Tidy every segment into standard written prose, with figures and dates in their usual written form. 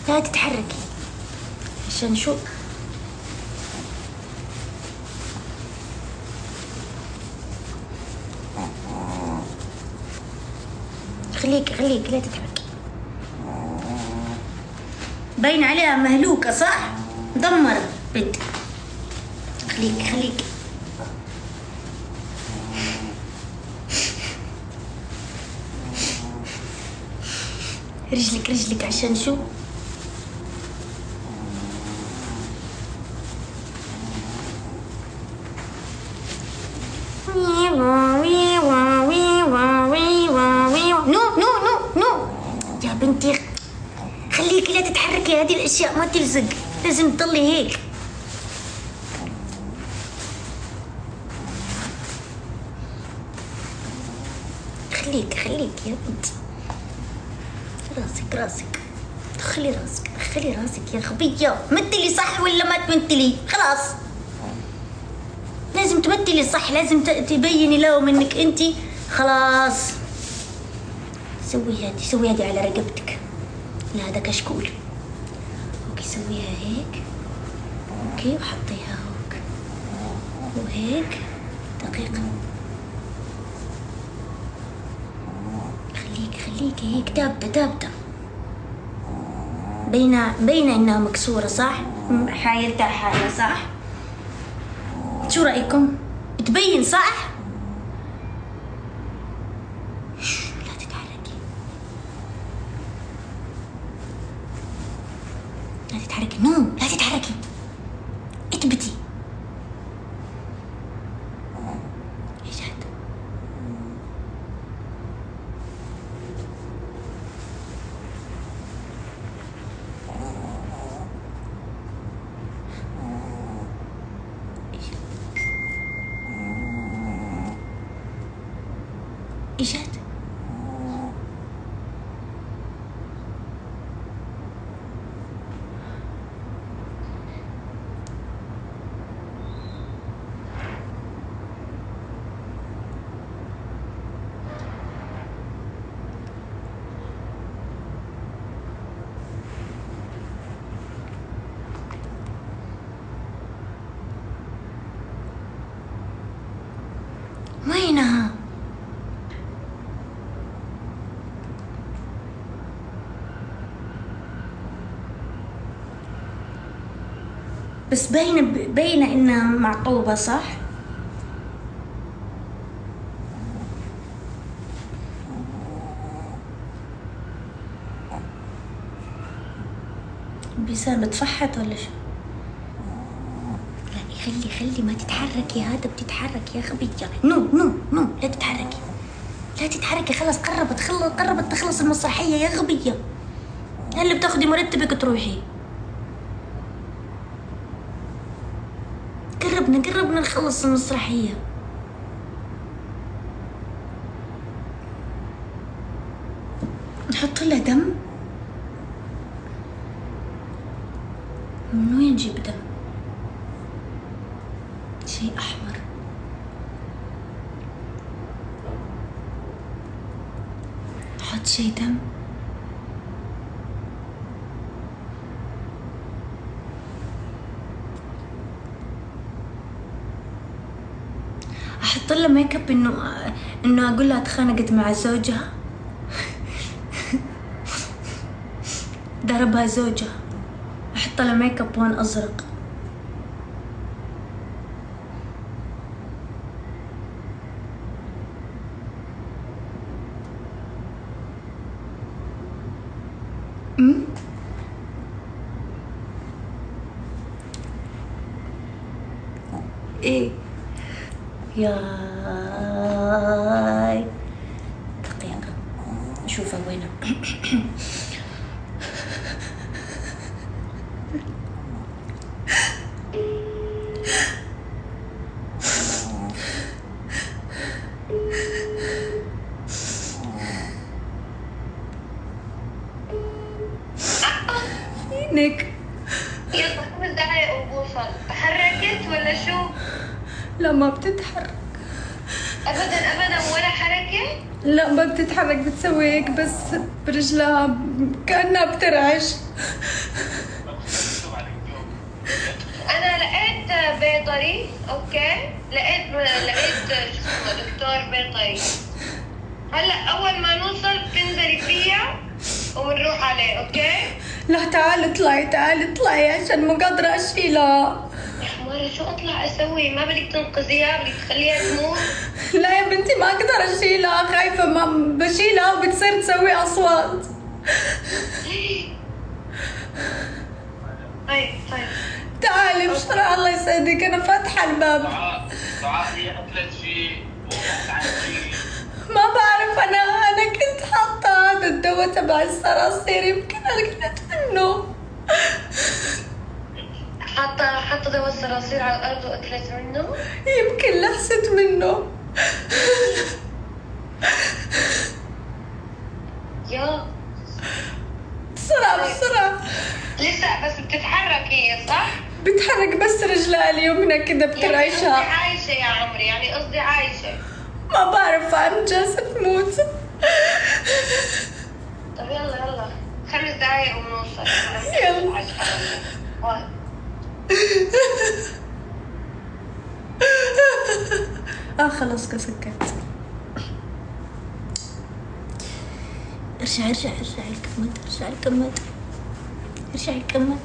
لا تتحركي عشان شو. خليكي لا تتحركي. باين عليها مهلوكة صح؟ مدمرة بنت. خليكي رجلك عشان شو. نو يا بنتي خليكي لا تتحركي. هذه الاشياء ما تلزق، لازم تضلي هيك. خليكي يا بنتي. راسك دخلي راسك يا غبية. مثلي صح ولا ما تمثلي؟ خلاص لازم تمثلي صح، لازم تبيني لهم انك انتي خلاص. سوي هذه على رقبتك. لا هذا كشكول. اوكي سويها هيك. اوكي وحطيها هوك وهيك. دقيقة. خليكي هيك دابة. بينا انها مكسورة صح؟ حايلتها حالة صح؟ شو رأيكم؟ تبين صح؟ لا تتحركي. نو لا تتحركي. اثبتي. ايجاد. إيجاد. وينها؟ بس باينة انها معطوبة صح؟ بيسان بتفحط ولا شو؟ لا خلي ما تتحركي. هذا بتتحرك يا غبية. نو لا تتحركي. خلاص قربت تخلص المسرحية يا غبية. هلا بتاخدي مرتبك تروحي. قربنا نخلص المسرحية. نحط لها دم. من وين نجيب دم؟ شيء أحمر. نحط شيء دم. احط لها ميك اب انه اقول لها اتخانقت مع زوجها. ضربها زوجها. احط لها ميك اب لون ازرق. ايه ياي دقيقة نشوفها وينها. هناك. يلا 5 دقايق وبوصل. تحركت ولا شو؟ لا ما بتتحرك. ابدا ابدا ولا حركه؟ لا ما بتتحرك، بتسوي هيك بس برجلها كأنها بترعش. انا لقيت بيطري، اوكي، لقيت شو اسمه دكتور بيطري. هلا اول ما نوصل بتنزلي فيها وبنروح عليه، اوكي؟ لا تعالي اطلعي عشان ما قادرة اشيلها. يا حمارة شو اطلع اسوي؟ ما بدك تنقذيها؟ بدك تخليها تموت؟ لا يا بنتي ما اقدر اشيلها، خايفة ما بشيلها وبتصير تسوي اصوات. طيب تعالي بسرعة الله يسعدك، انا فاتحة الباب. دعاء هي اكلت شيء وقعت عن شيء. ما بعرف، انا كنت حاطة هذا الدواء تبع الصراصير، يمكن اكلت منه. حاطة دواء الصراصير على الارض واكلت منه؟ يمكن لحست منه. يا بسرعة لسه بس بتتحرك هي صح؟ بتحرك بس رجلها اليمنى كده يعني قصدي بترعشها. عايشة يا عمري، يعني قصدي عايشة. ما بعرف عم جالسة تموت. طب يلا 5 دقايق وبنوصل. يلا. خلاص سكت. ارجع الكمد، ارجع الكمد.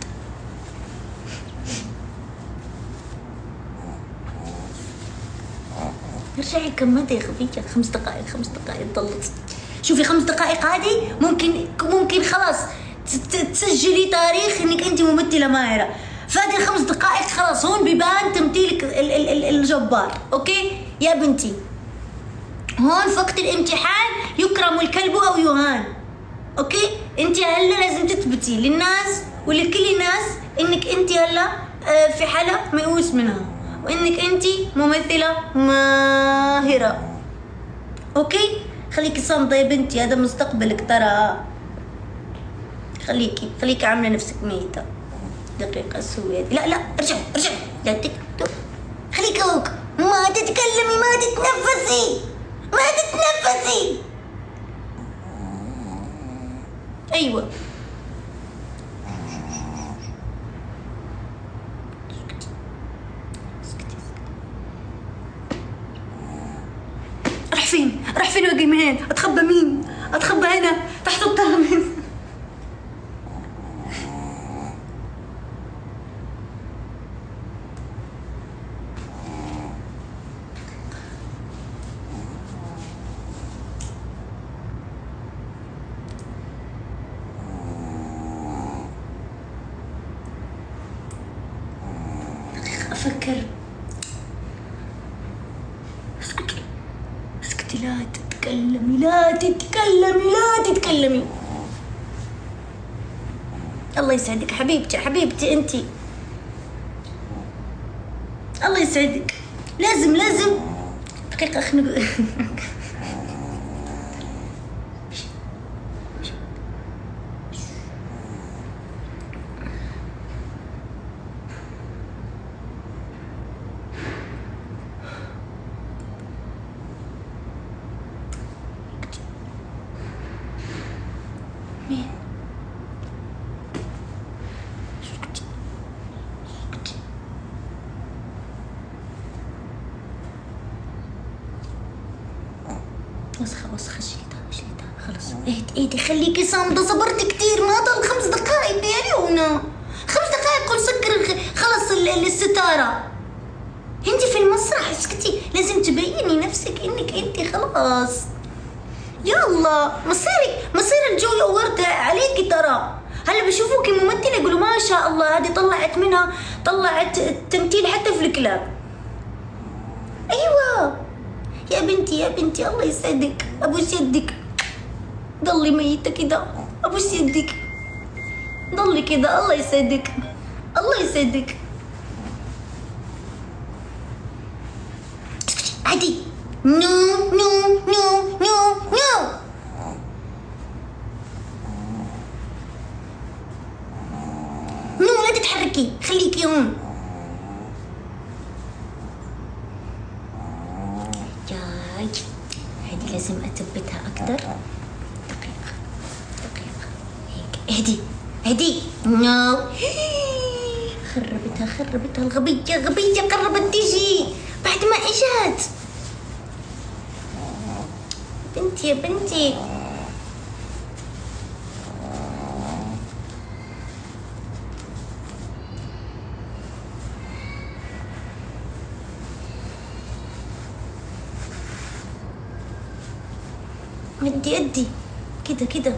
ارجعي كمدي يا خفيفة. 5 دقائق ضلت. شوفي 5 دقائق هذه ممكن خلاص تسجلي تاريخ انك انت ممثلة ماهرة. فهذه 5 دقائق خلاص هون بيبان تمثيلك الجبار. اوكي يا بنتي، هون في وقت الامتحان يكرم الكلب او يهان. اوكي انت هلا لازم تثبتي للناس ولكل الناس انك انت هلا في حالة ميؤوس منها، وانك انت ممثلة ماهرة. اوكي خليكي صامتة يا بنتي، هذا مستقبلك ترى. خليكي عاملة نفسك ميتة. دقيقة سوي لا ارجعي لا خليكي هوك، ما تتكلمي، ما تتنفسي. ايوه راح فين واجي منين؟ اتخبى مين؟ اتخبى هنا تحت الطاولة. افكر. اسكتي لا تتكلمي. الله يسعدك حبيبتي انتي. الله يسعدك. لازم دقيقة اخنق. مين؟ وسخة شيلتها خلاص. اهدي خليكي صامدة، صبرت كتير، ما ضل 5 دقائق يا ليونا. 5 دقائق قل سكر خلص الستارة. انتي في المسرح، اسكتي، لازم تبيني نفسك انك انتي خلاص. يلا مصير الجو يورد عليكي ترى. هلا بشوفوكي ممثلة يقولوا ما شاء الله، هذه طلعت تمثيل حتى في الكلاب. ايوه يا بنتي الله يسعدك، ابوس يدك. ضلي ميتة كده، ابوس يدك، ضلي كده. الله يسعدك. عادي. نو لا تتحركي، خليكي هون. اهدي اهدي. نو خربتها الغبية قربت تجي بعد ما اجت. بنتي يا بنتي. ادي كده.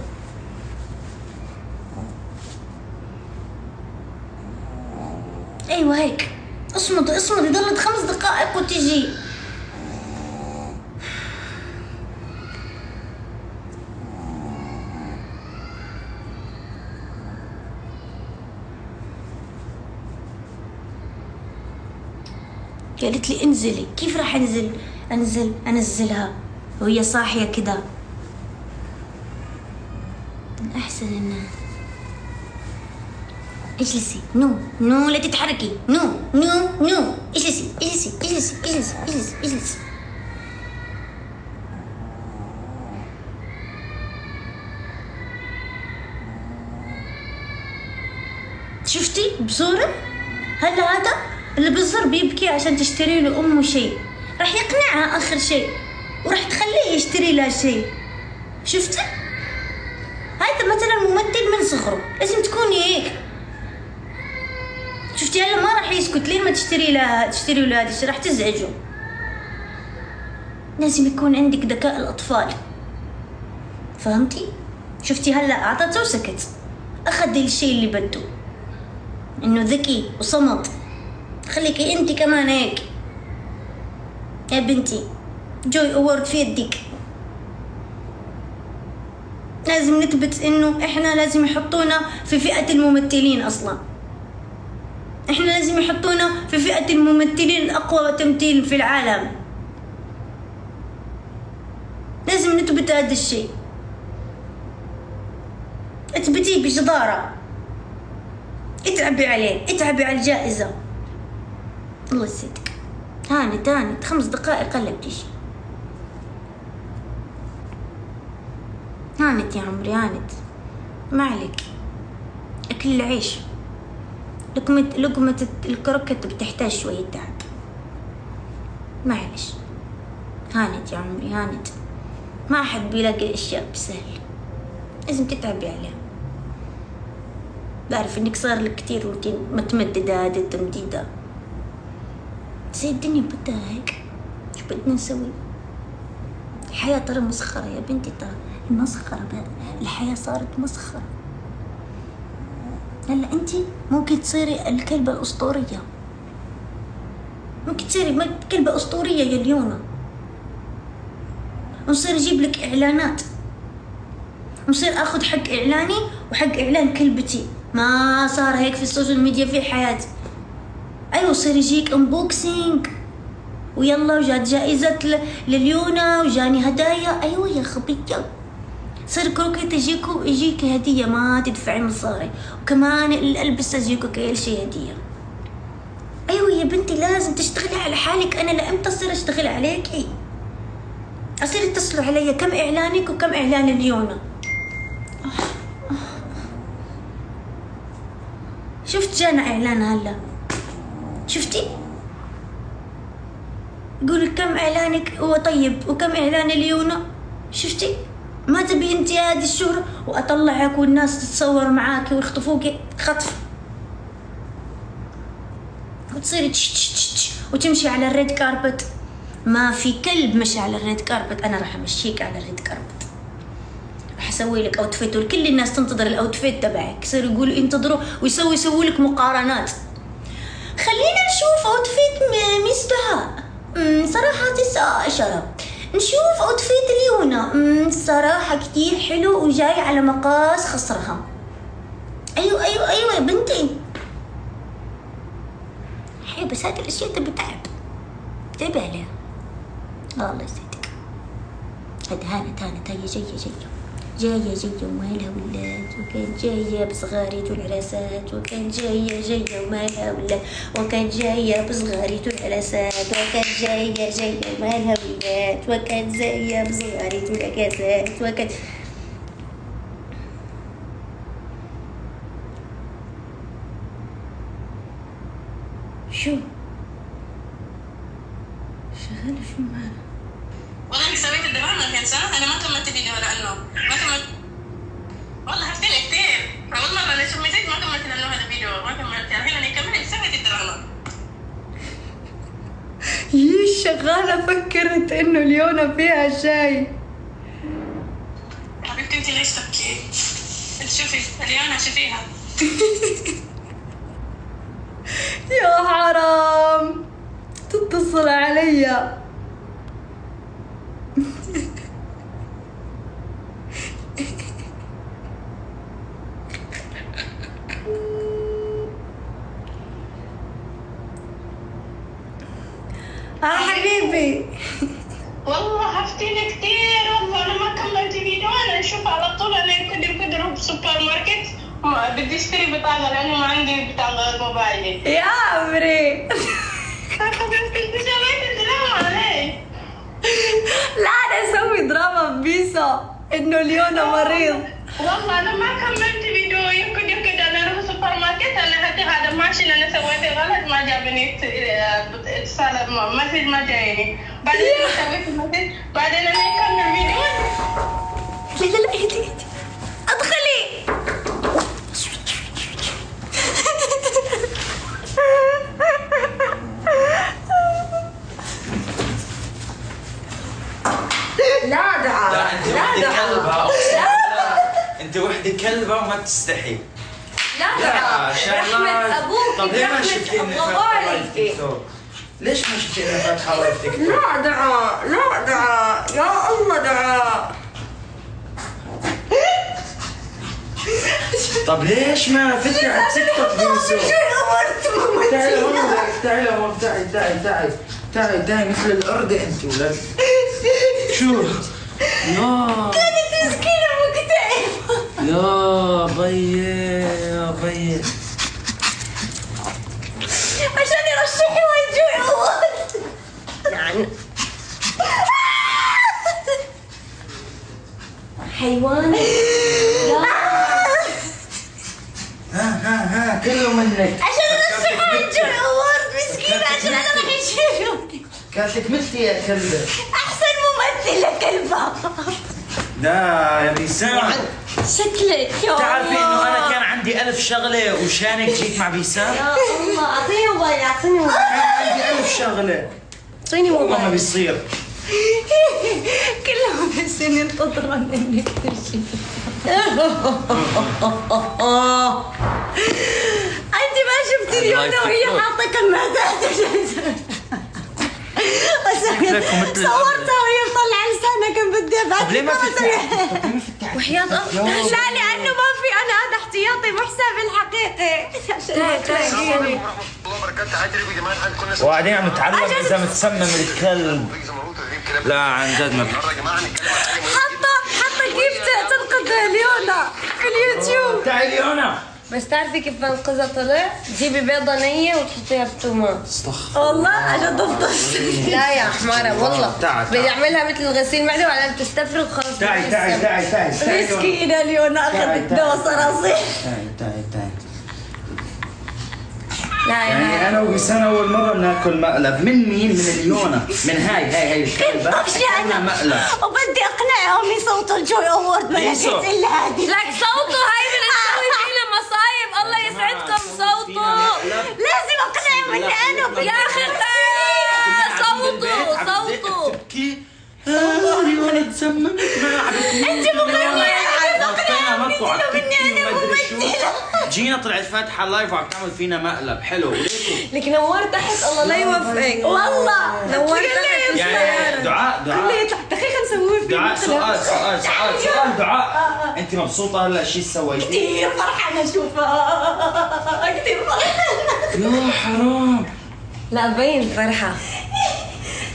ايوه هيك. اصمدي ضلت 5 دقائق وتجي. قالت لي انزلي. كيف راح انزلها وهي صاحية كده؟ احسن انها اجلسي. نو لا تتحركي. نو اجلسي. شفتي بصورة؟ هلا هذا اللي بيصير بيبكي عشان تشتري له امه شيء، راح يقنعها اخر شيء وراح تخليه يشتري لها شيء. شفتي؟ هذا مثلا ممثل من صغره، لازم تكوني هيك. شفتي هلا ما راح يسكت لين ما تشتري له هذا الشيء، راح تزعجه. لازم يكون عندك ذكاء الاطفال، فهمتي؟ شفتي هلا اعطته وسكت، اخذ الشيء اللي بده، انه ذكي وصمت. خليكي انت كمان هيك يا بنتي. جوي اوورد في يدك. لازم نثبت انه احنا لازم يحطونا في فئة الممثلين. اصلا احنا لازم يحطونا في فئة الممثلين الاقوى تمثيل في العالم. لازم نثبت هذا الشيء. اثبتيه بجدارة، اتعبي عليه، اتعبي على الجائزة. الله يسعدك. هانت 5 دقائق الا بتجي. هانت يا عمري، هانت. ما عليك، اكل العيش. لقمة الكروكت بتحتاج شوية تعب، معلش. هانت يا عمري، هانت. ما أحد بيلاقي الأشياء بسهل، لازم تتعبي عليها. بعرف إنك صار لك كتير وانتي متمددة هذه التمديدة، زي الدنيا بدها هيك. شو بدنا نسوي؟ الحياة ترى مسخرة يا بنتي، ترى المسخرة الحياة صارت مسخرة. هلا انتي ممكن تصيري الكلبة الأسطورية، ممكن تصيري كلبة أسطورية يا ليونا، ونصير اجيب لك اعلانات، ونصير اخذ حق اعلاني وحق اعلان كلبتي. ما صار هيك في السوشيال ميديا في حياتي. ايوه صير يجيك انبوكسينج، ويلا وجات جائزة لليونا وجاني هدايا. ايوه يا خبية، صير كروكيت يجيك هدية ما تدفعي مصاري، وكمان الألبسة يجيكوا كل شيء هدية. ايوه يا بنتي لازم تشتغلي على حالك. انا لامتى اصير اشتغل عليكي؟ اصير يتصلوا علي كم اعلانك وكم اعلان اليونا. شفت جانا اعلان هلا، شفتي؟ يقول كم اعلانك هو طيب وكم اعلان اليونا. شفتي؟ ما تبي انت هذه الشهرة واطلعك والناس تتصور معاك ويخطفوك خطف، وتصيري وتمشي على الريد كاربت. ما في كلب مشي على الريد كاربت، انا راح امشيك على الريد كاربت، راح اسوي لك اوتفيت، وكل الناس تنتظر الاوتفيت تبعك. يصيروا يقولوا انتظروا ويسوي لك مقارنات. خلينا نشوف اوتفيت ميس بهاء، صراحة 9/10. نشوف اوتفيت اليونا، صراحة كتير حلو وجاي على مقاس خصرها. ايوه يا بنتي. حي بس هذه الاشياء تبي تعب، تعبي عليها. الله يسعدك. هاد هانت هي جاية ومالها ولاد، وكان جاية بصغاريت والعراسات، وكان جاية ومالها ولاد، وكان جاية بصغاريت والعراسات، وكان جاية ومالها ولاد، وكان جاية بصغاريت والعراسات، وكان شو؟ شغالة شو معنا؟ والله اني سويت الدراما كان سنة انا ما كملت فيديو لانه ما كملت. والله حفيني كثير. اول مرة انا شو مشيت ما كملت لانه هذا فيديو ما كملت. الحين اني كملت سويت الدراما. يي شغالة فكرت انه ليونا فيها شيء. حبيبتي انت ليش تبكي؟ انت شوفي اليونا شوفيها. يا حرام تتصل عليا. حبيبي والله حفتيني كثير. والله انا ما كملت فيديو. انا اشوف على طول انا كدر بسوبر ماركت ما بدي اشتري بطاقة لانه ما عندي بطاقة موبايلي. يا عمري انت سويت الدراما علي. لا انا اسوي دراما ببيسو انه ليونا مريض. والله انا ما كملت فيديو. يمكن انا اروح سوبر ماركت. انا حتى هذا ماشين انا سويته غلط ما جابني اتصال مسج ما جايني. بعدين سويت المسج بعدين انا اكمل فيديو. لا لا لا اهدي ادخلي. لا دعاء لا انت وحدة كلبة. انت وحدة كلبة وما تستحي. لا دعاء رحمة ابوك. طب ليه ما شفتي اني فاتحة لايف تيك توك؟ ليش ما شفتي اني فاتحة لايف تيك توك؟ لا دعاء لا دعاء يا الله دعاء. طب ليش ما فتحي على تيك توك بيسو؟ تعالي هون تعالي هون تعالي مثل الأردة انت ولد. شو؟ كانت مسكينة مكتئبة. يا بيي عشان يرشحوا الجوع أول يعني حيوان. ها كله منك. عشان يرشحوا الجوع أول مسكينة عشان أنا راح يشيلوني. كانت لك مثلي يا كلبة. أحسن ممثلة كلبة. لا يا بيسام شكلك يا تعرفي الله. انه انا كان عندي 1000 شغله وشانك جيت مع بيسام. يا الله أعطيني موبايل أعطيني موبايل. كان عندي 1000 شغله أعطيني والله ما موبايل. بيصير. كلهم بس ينتظرون انك تمشي. انت ما شفتي اليوم وهي حاطه كمادات صورتها وهي مطلعه لسانها كان بدي ابعث. طب ليه ما وحياة الله لا لانه ما في انا هذا احتياطي مو حسابي الحقيقي. عشان وبعدين عم نتعلم اذا متسمم الكلب. لا عن جد ما حاطه كيف تنقذ ليونا في اليوتيوب. تعي ليونا. بس تعرفي كيف منقذها طلع؟ تجيبي بيضة نية وتحطيها بتومات. استغفر والله عشان تفطس. لا يا حمارة والله تعال. بدي اعملها مثل غسيل معدة وبعدين بتستفرغ خلص. تعي مسكينة ليونا اخذت دواء صراصير. تعي لا يعني انا وبيسان اول مره بناكل مقلب من مين؟ من اليونا، من هاي الكلبه. انا مقلب وبدي اقنعهم يصوتوا الجوي اوورد ما لقيت الا هذه. لك صوتوا هاي من تسوي فينا مصايب. الله يسعدكم صوتوا. لازم اقنعهم اني انا يا اخي صوتوا تبكي. ليونا تسممت. انت مقنعة حطينا مكو على التكي وما ادري شو. جينا طلعت فاتحه لايف وعم تعمل فينا مقلب حلو. لك نورت تحت الله لا يوفقك. والله نورت تحت. يعني دعاء دقيقة نسوي دعاء سؤال دعاء انت مبسوطه هلا شيء سويتي؟ كثير فرحانة اشوفها كثير فرحانة. يا حرام. لا بين فرحة.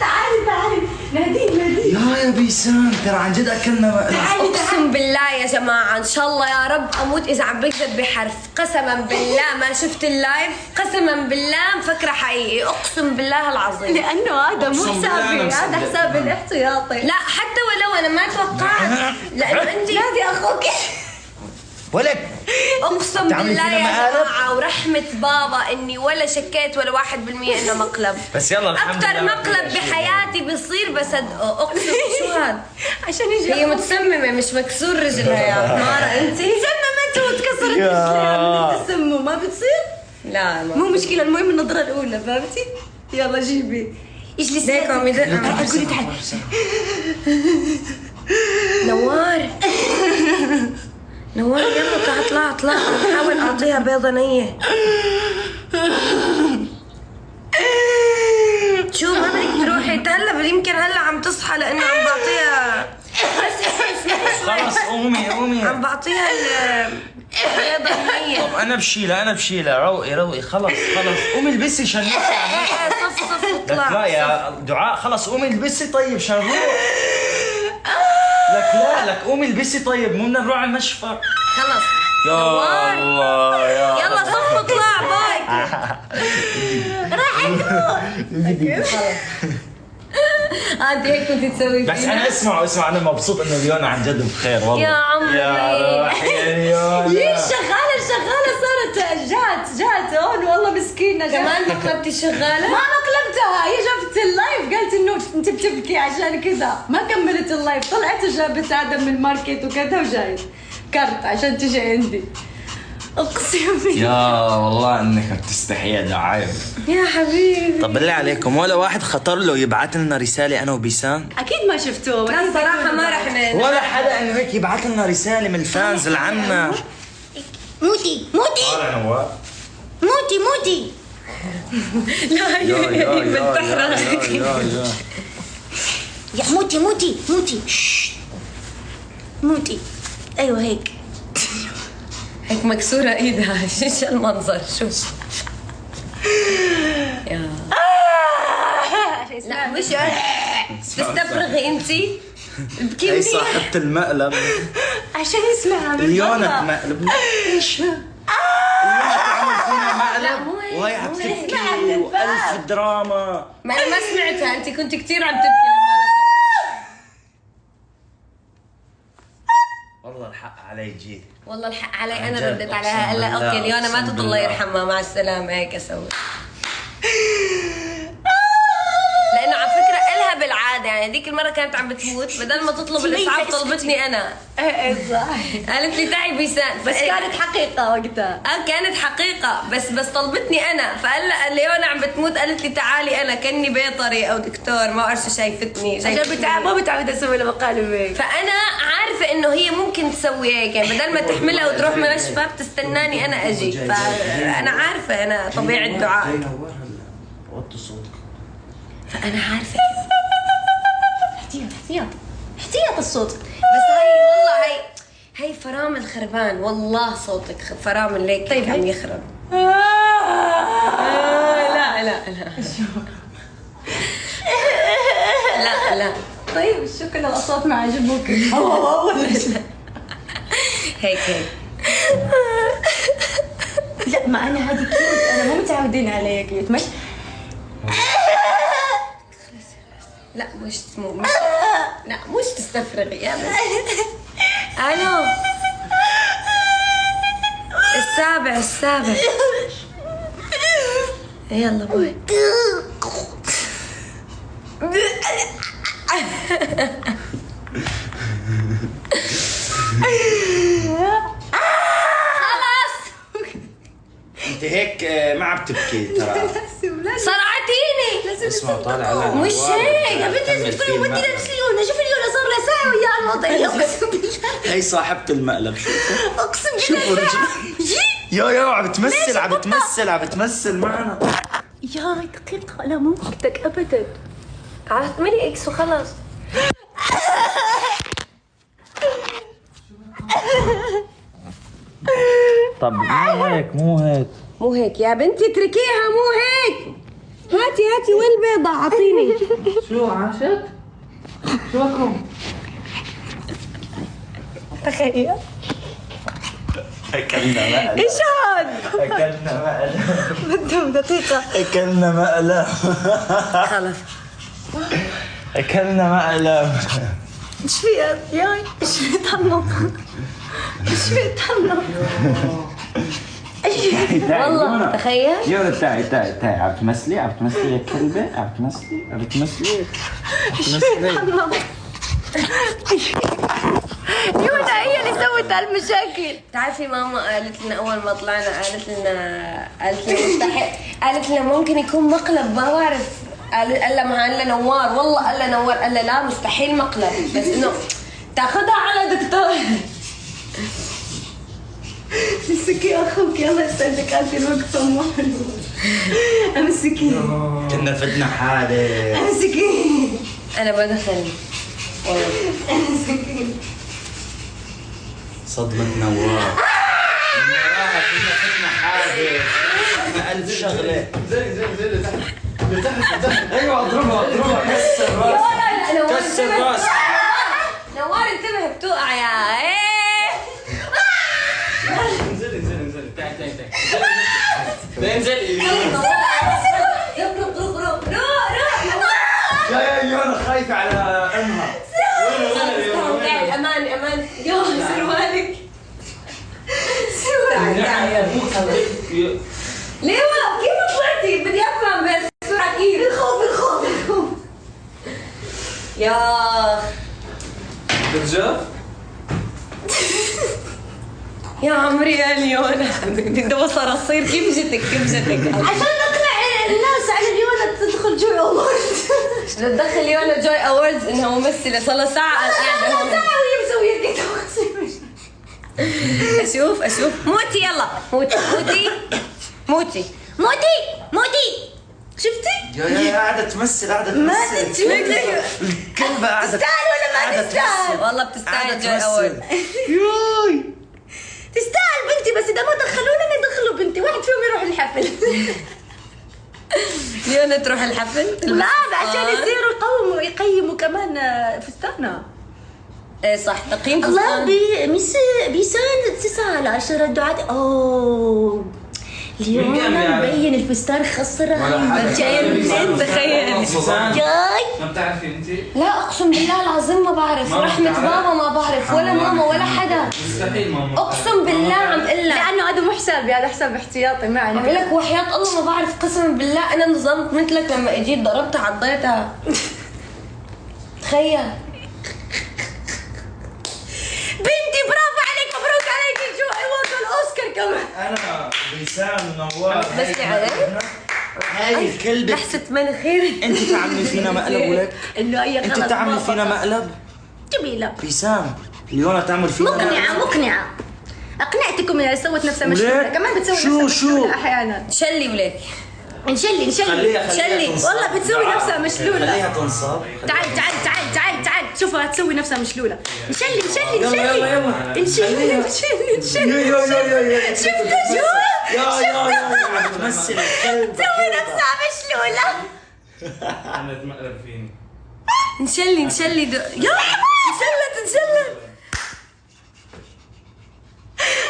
تعالي نادين يا بيسام ترى عن جد اكلنا مقلب. اقسم بالله يا جماعة ان شاء الله يا رب اموت اذا عم بكذب بحرف. قسما بالله ما شفت اللايف. قسما بالله مفكرة حقيقي. اقسم بالله العظيم. لانه هذا مو حسابي. هذا حسابي الاحتياطي. لا حتى ولو انا ما توقعت. لانه انت نادي اخوك ولك اقسم بالله يا جماعه ورحمه بابا اني ولا شكيت ولا 1% انه مقلب. بس يلا الحمد لله. اكثر مقلب بحياتي بيصير بصدقه، اقسم. شو هذا؟ عشان يجي هي متسممه مش مكسور رجلها يا مارا. انت سممت وتكسرت رجليها من التسمم، ما بتصير؟ لا مو مشكله، المهم النظره الاولى، فهمتي؟ يلا جيبي اجلسي. ليك عم يدق. قولي تعالي. نوار نوار يلا اطلع بحاول اعطيها بيضه نيه. شو ما بدك تروحي هلا؟ يمكن هلا عم تصحى لانه عم بعطيها. خلص قومي عم بعطيها البيضه النيه. طب انا بشيلها روقي خلص قومي البسي عشان صف لك لا يا دعاء، خلص قومي البسي طيب عشان نروح. لك قومي البسي طيب، مو بدنا نروح على المشفى. خلص يا الله يلا صف اطلع باي. انت هيك كنت تسوي بس انا اسمع انا مبسوط انه ليونا عن جد بخير والله. يا عمري يا روحي يا ليونا. شغالة صارت جات هون والله مسكينة. كمان مقلبتي الشغالة؟ ما مقلبتها، هي شافت اللايف قالت انه انت بتبكي عشان كذا، ما كملت اللايف، طلعت وجابت ادم من الماركت وكذا وجايت كرت عشان تجي عندي. اقسم بالله يا والله انك بتستحي يا دعاية. يا حبيبي. طب بالله عليكم ولا واحد خطر له يبعث لنا رسالة انا وبيسان؟ اكيد ما شفتوه. لا صراحة ما رح ولا حدا انه هيك يبعث لنا رسالة من الفانز لعنا. موتي طالع نوار. موتي لا هي بتحرق. يا موتي شش. موتي ايوه هيك مكسورة ايدها. شو المنظر؟ شوف يا لا مش تستفرغي انتي. هي صاحبة المقلب عشان يسمعها من ليونا مقلب. ايش ليونا تعمل فينا مقلب وهي عم تبكي والف دراما. ما انا ما سمعتها، انت كنت كثير عم تبكي لما والله الحق علي جيت. والله الحق علي انا ردت عليها. هلا اوكي ليونا ماتت الله يرحمها، مع السلامه. هيك اسوي لانه على فكره الها بالعاده، يعني هذيك المره كانت عم بتموت، بدل ما تطلب الاسعاف طلبتني انا. ايه صح. قالت لي تعي بيسان، بس كانت حقيقه وقتها. كانت حقيقه بس طلبتني انا. فهلا ليونا عم بتموت قالت لي تعالي انا كاني بيطري او دكتور، ما بعرف شو شايفتني. ما بتعود اسوي لها مقالب هيك. فانا عارفه انه هي ممكن تسوي هيك، يعني بدل ما تحملها وتروح مشفى بتستناني انا اجي. فانا عارفه انا طبيعه دعاء، وطي صوتك. فانا عارفه احتياط الصوت. بس هاي والله هاي فرامل خربان والله. صوتك فرامل ليك طيب عم يخرب. لا طيب شو كل الاصوات ما عجبوك؟ هيك لا ما انا هذه كيوت، انا مو متعودين عليها كيوت. مش لا مش تستفرغي يا بس. الو السابع يلا باي. انت هيك ما عم تبكي ترى. صرعتيني. اسمع طالع على مش هيك يا بنتي لازم تكوني مودي نفس ليونا. شوفي ليونا صار لها ساعه وياها الوضع. اقسم بالله هي صاحبة المقلب. اقسم شوفوا بالله يا عم بتمثل معنا. يا دقيقه لا مو وقتك ابدا. اعملي اكس وخلص. طب مو هيك يا بنتي اتركيها، مو هيك. هاتي وين البيضة اعطيني. شو عاشت؟ شو بكم؟ تخيل اكلنا مقلب. ايش هاد؟ اكلنا مقلب. بدهم دقيقة. اكلنا مقلب. خلص اكلنا مقلب. ايش في ياي؟ ايش في تنط؟ والله تخيل. يلا تعي عم تمثلي يا كلبة، عم تمثلي يونا هي اللي سوت هالمشاكل. تعرفي ماما قالت لنا اول ما طلعنا، قالت لنا مستحيل، قالت لنا ممكن يكون مقلب، ما بعرف. قال لها نوار، والله قال لها نوار، قال لها لا مستحيل مقلب، بس انه تاخذها على دكتور. امسكي اخوك، الله يسعدك، عارفه الوقفه مو حلوه. امسكي. كنا فتنا حالة. امسكي. انا بدخل والله. امسكي. صدمة نوار. وراها كنا فتنا حالة. ما ألف شغلة. زي تحت. ايوه اضربها كسر راسها. كسر راسها. نوار انتبه بتوقع يا ايه. انزلي تعي انزلي. روح يا يونا خايفة على امها. امان يا سروالك. ليه والله كيف طلعتي؟ بدي افهم بس بسرعه كيف. الخوف يا برجع يا عمري يا ليونا. بدي صراصير. كيف جتك عشان نقنع الناس على ليونا تدخل جوي اووردز. تدخل ليونا جوي اووردز انها ممثله. صار لها ساعه قاعده هون. ساعه وهي مسويه كده. اشوف موتي. يلا موتي. شفتي؟ يا قاعدة تمثل ما تتمثل. الكلبة قاعدة تستاهل ولا ما تستاهل؟ والله بتستاهل جوي اووردز. ياي تستاهل بنتي، بس اذا ما دخلونا ندخلوا بنتي، واحد فيهم يروح الحفل. ليونا تروح الحفل؟ لا عشان يصيروا يقيموا كمان فستانها. ايه صح، تقييم الله فستان. بيسان 9/10 دعاء. اوه اليوم مبين الفستان خسران. تخيل. جاي. ما بتعرفي انت؟ لا اقسم بالله العظيم ما بعرف. رحمة بابا ما بعرف، ولا ماما ولا حدا. مستحيل ماما. اقسم بالله عم اقول لك. لانه هذا مو حسابي، هذا حساب احتياطي ما عم عندي. اقول لك وحياة الله ما بعرف، قسما بالله انا نظمت مثلك لما اجيت ضربتها عضيتها. تخيل. بنتي برافو عليك، مبروك عليك جو ايوه الاوسكار كمان. انا بيسام نوار. بس عليك هاي الكلبة. لحسة مناخير. انت تعملي فينا مقلب ولك؟ انه هي انت تعملي فينا مقلب؟ جميلة بيسام ليونا تعمل فينا مقنعة. اقنعتكم انها سوت نفسها مشلولة، كمان بتسوي نفسها مشلولة احيانا. شلي ولك. نشلي شلي والله بتسوي نفسها مشلولة. خليها تنصاب. تعال شوفها تسوي نفسها مشلولة. نشلي يلا نشلي. شفتها يا تمثل الكلب. تسوي نفسها مشلولة. انا تمقلب فيني. نشلي يا انشلت.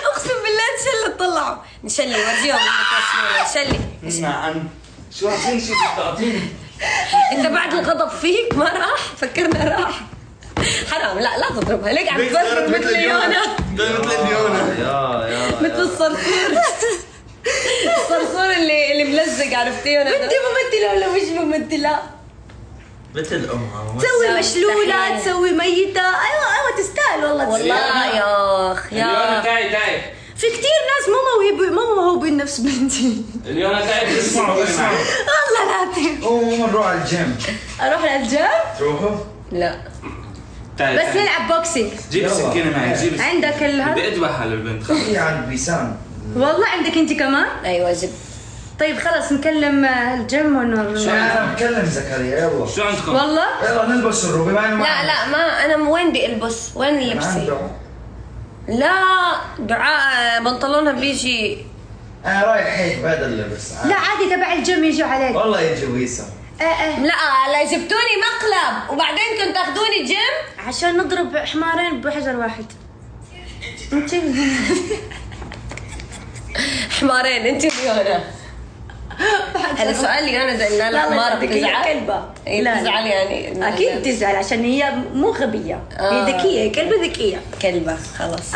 اقسم بالله انشلت. طلعوا نشلي ورجيهم نشلي. اسمع عن شو عارفين شو بتعطيني؟ انت بعد الغضب فيك ما راح فكرنا راح. حرام لا تضربها ليك. عم تفرق مثل ليونا. يا مثل الصرصور اللي ملزق. عرفتيه؟ انت ممثلة ولا مش ممثلة؟ مثل امها. تسوي مشلولة، تسوي ميتة. ايوه تستاهل والله. يا اخ اليوم تعي في كثير ناس مو موهوبين نفس بنتي. اليوم تعي. اسمعوا والله لا قوموا نروح على الجيم. اروح للجيم؟ تروحوا؟ لا بس نلعب بوكسينج. جيب سكينة معي. جيب عندك بدي اذبحها للبنت. خليها عند بيسام. والله عندك انت كمان؟ ايوه جد. طيب خلاص نكلم الجيم انا بكلم زكريا. يلا شو عندكم؟ والله يلا نلبس الروبي. لا ما انا وين بلبس؟ وين لبسي؟ لا دعاء بنطلونها بيجي. انا رايح هيك بعد اللبس. لا عادي تبع الجيم يجوا عليك. والله يجي ويسام. لا جبتوني مقلب وبعدين كنت تاخذوني جيم عشان نضرب حمارين بحجر واحد. انت حمارين انت وليونا. هذا سؤال ليونا زي لا حمارة بتزعل؟ كلبة. بتزعل يعني اكيد بتزعل عشان هي مو غبية. هي ذكية، كلبة ذكية. كلبة خلاص.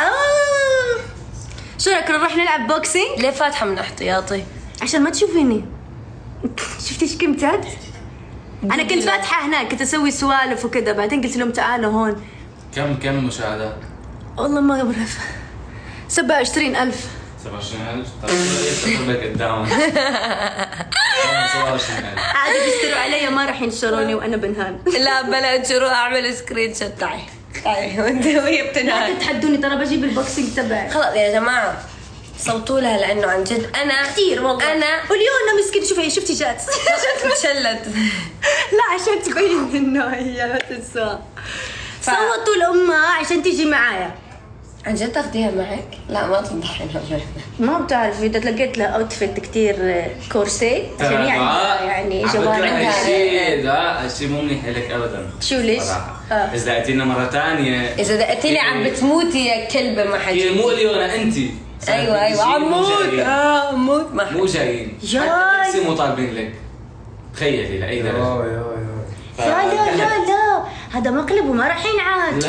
شو رايك نروح نلعب بوكسينج؟ ليه فاتحه من احتياطي؟ عشان ما تشوفيني. شفتي ايش كنت؟ انا كنت فاتحه هناك، كنت اسوي سوالف وكذا، بعدين قلت لهم تعالوا هون. كم مشاهدات؟ والله ما بعرف. 27,000. 27,000؟ طيب يفتحوا لك قدامك 27,000 عادي بيشتروا علي، ما راح ينشروني وانا بنهان. لا بلا انشروا، اعمل سكرين شوت. تعي وانت وهي لا بتنهان. تتحدوني ترى بجيب البوكسينج تبعي. خلاص يا جماعه صوتوا لها لانه عن جد انا كثير والله. انا واليوم مسكين شوفي شفتي جات. تشلت. لا عشان تبين انه هي لا تنسى. صوتوا لامها عشان تيجي معايا. عن جد تاخديها معك؟ لا ما تضحينا معك. ما بتعرف اذا لقيت لها اوتفيت كثير كورسي عشان يعني جوال الشيء ذا الشيء مو منيح لك ابدا. شو ليش؟ اذا دقتينا مره ثانيه، اذا دقتي لي عم بتموتي يا كلبه ما حد. هي مو اليونا انت. ايوه عم موت. موت ما مو جايين. حتى تاكسي مو طالبين لك. تخيلي لاي درجه. لا هذا مقلب وما راح ينعاد.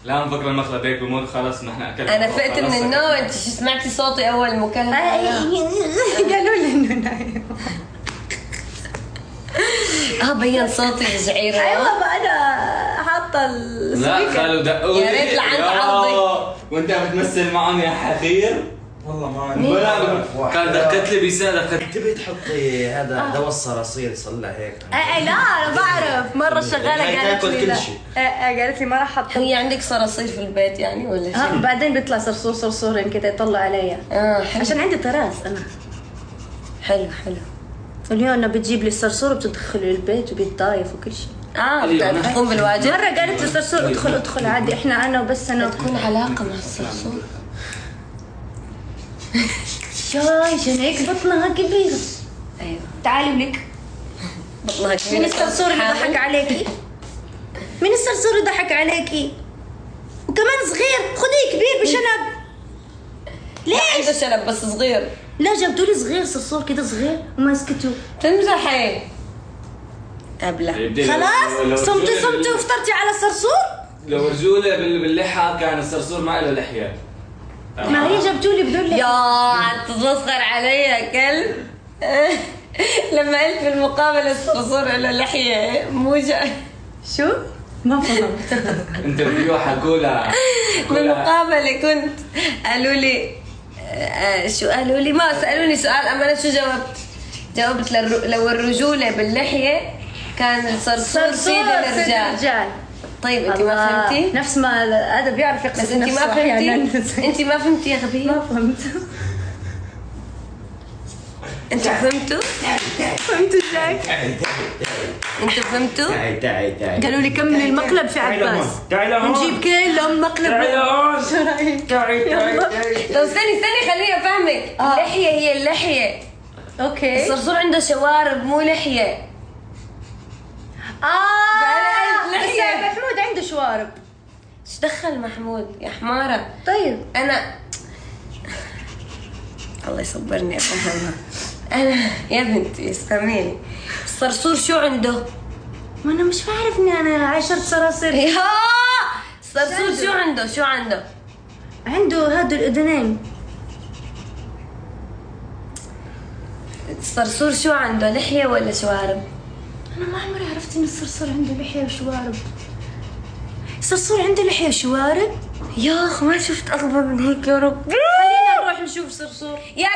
لا مفكر المخلب هيك بموت خلص نحن اكلنا. انا فقت من النوم. انت شو سمعتي صوتي اول مكالمه؟ قالوا لي انه نايم. بين صوتي زعيره. ايوه انا حاطه لا خلوا دقوا يا ريت لعنت عرضك. وانت بتمثل معهم يا حقير. والله ما كان دقت لي بيساعدك. تبي تحطي هذا دواء الصراصير يصلح هيك. لا انا بعرف. مره الشغاله قالت لي لا. قالت لي ما راح احط. هي عندك صراصير في البيت يعني ولا شيء؟ بعدين بيطلع صرصورين كذا يطلع علي. حلو. عشان عندي طراز انا. حلو اليوم بتجيب لي الصرصور وبتدخله البيت وبيتضايف وكل شيء. بتقوم بالواجب. مره قالت لي صرصور ادخل عادي، احنا انا وبس انا. تكون علاقه مع الصرصور. عشان هيك بطنها كبيره. ايوه تعالي ولك. بطنها كبيره. من الصرصور اللي ضحك عليكي؟ من الصرصور اللي ضحك عليكي؟ وكمان صغير. خذيه كبير بشنب. ليش؟ عنده شنب بس صغير. لا جابتوا لي صغير صرصور كده صغير وما سكتوا. تمزحي أبلة. خلاص صمتوا وفطرتي على الصرصور. لو رجوله باللحى كان الصرصور ما له لحيه. ما هي جابتوا لي بدون لحية. يا تتمسخر علي يا كلب. لما قلت بالمقابلة الصرصور له لحية مو شو؟ ما فهمت. انترفيو حكولها. بالمقابلة كنت قالوا لي شو قالوا لي؟ ما سألوني سؤال أما أنا شو جاوبت لو الرجولة باللحية كان الصرصور سيد الرجال. طيب انت ما فهمتي؟ نفس ما هذا بيعرف يقصد. بس انت ما فهمتي. انت ما فهمتي يا غبية. ما فهمت. انتوا فهمتوا؟ فهمتوا ازاي؟ انتوا فهمتوا؟ تعي قالوا لي كملي المقلب في عباس. تعي لهون. نجيب كلهم مقلب. تعي لهون. شو رايك؟ تعي طب استني خليني افهمك. اللحية هي اللحية. اوكي. الصرصور عنده شوارب مو لحية. بس محمود عنده شوارب. ايش دخل محمود يا حمارة؟ طيب انا الله يصبرني افهمها. انا يا بنتي اسمعيني. الصرصور شو عنده؟ ما انا مش بعرف اني انا 10 صراصير. يا الصرصور شو عنده؟ عنده هادو الاذنين. الصرصور شو عنده؟ لحية ولا شوارب؟ انا ما عمري عرفت ان الصرصور عنده لحية وشوارب. الصرصور عنده لحية وشوارب؟ يا اخ ما شفت اغبى من هيك يا رب. خلينا نروح نشوف صرصور. يا